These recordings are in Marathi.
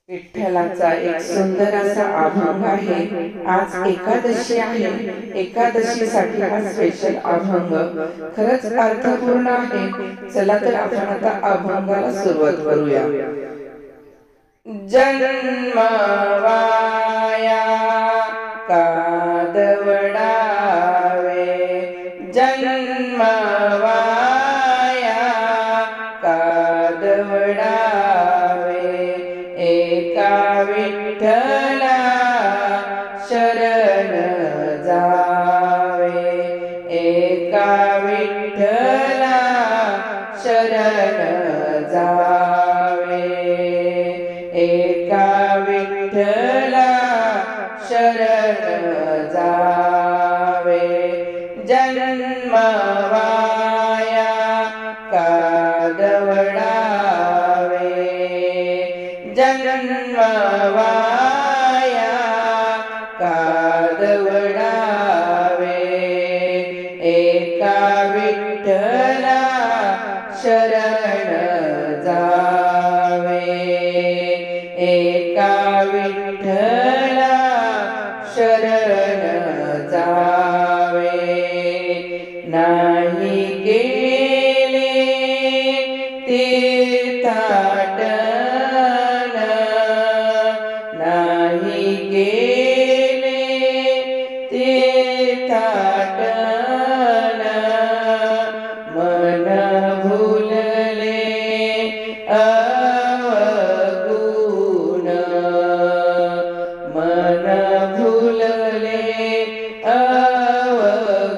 विठ्ठलाचा एक सुंदर असा अभंग आहे। आज एकादशी आहे। एकादशीसाठी हा स्पेशल अभंग खरंच अर्थपूर्ण आहे। चला तर आपण आता अभंगाला सुरुवात करूया। जन्मवाया कादवडावे, जन्मवाया कादवडावे, एका विठ्ठला शरण जावे, एका विठ्ठला शरण जावे, एका विठ्ठला शरण जावे। जन्मवाया कादवडावे, जन्मवाया कादवडावे, एका विठ्ठला शरण जावे, एका विठ्ठला शरण जावे। नाही गेले तीर्थाटन, नाही गेले तीर्थाटन, मन भुलले अवगुण, मन भुलले अवगुण।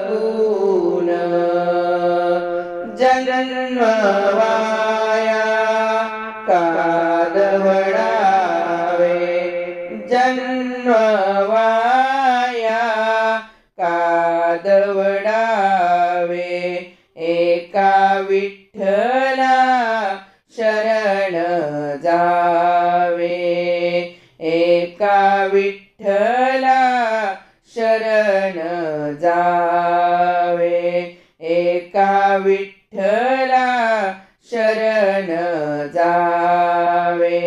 जन्मवाया कादवडावे, जन्मवाया कादवडावे, एका विठ्ठला शरण जावे, एका विठ्ठला शरण जावे, एका विठ्ठला शरण जावे।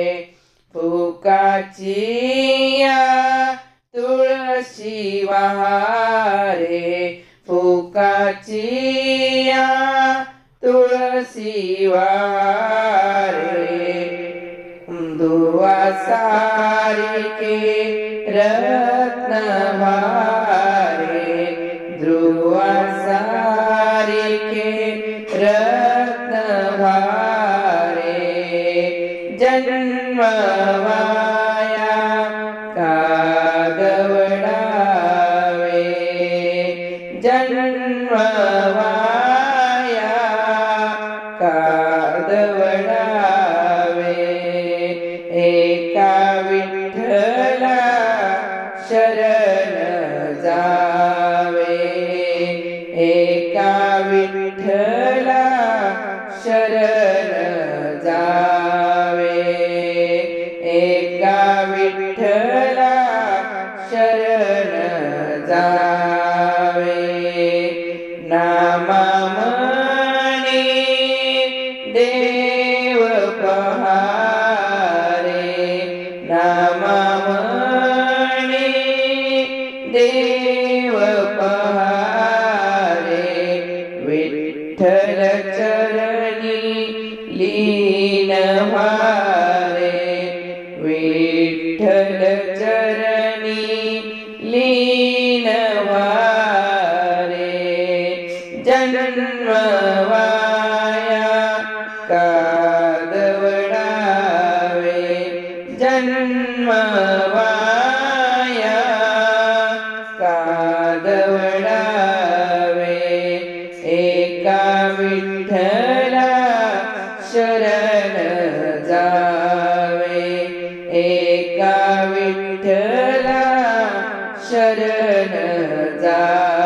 फुकाची या तुळशी वारे, फुकाची या तुळशी वारे, दुवा सारिके रत्न भारे, ध्रुवा सारिके रत्न भारे। जन्मवाया कादवडावे, जन्मवाया कादवडावे, एका विठ्ठला शरण जावे, एका विठ्ठला शरण जावे, एका विठ्ठला शरण जावे। नामामणी देव पहारे, नामामणी देव पहारे, विठ्ठल चरणी लीन व्हारे, विठ्ठल चरणी लीन व्हारे। जन्मवाया कादवडावे, जन्मवाया कादवडावे, एका विठ्ठला शरण जावे, एका विठ्ठला शरण जावे।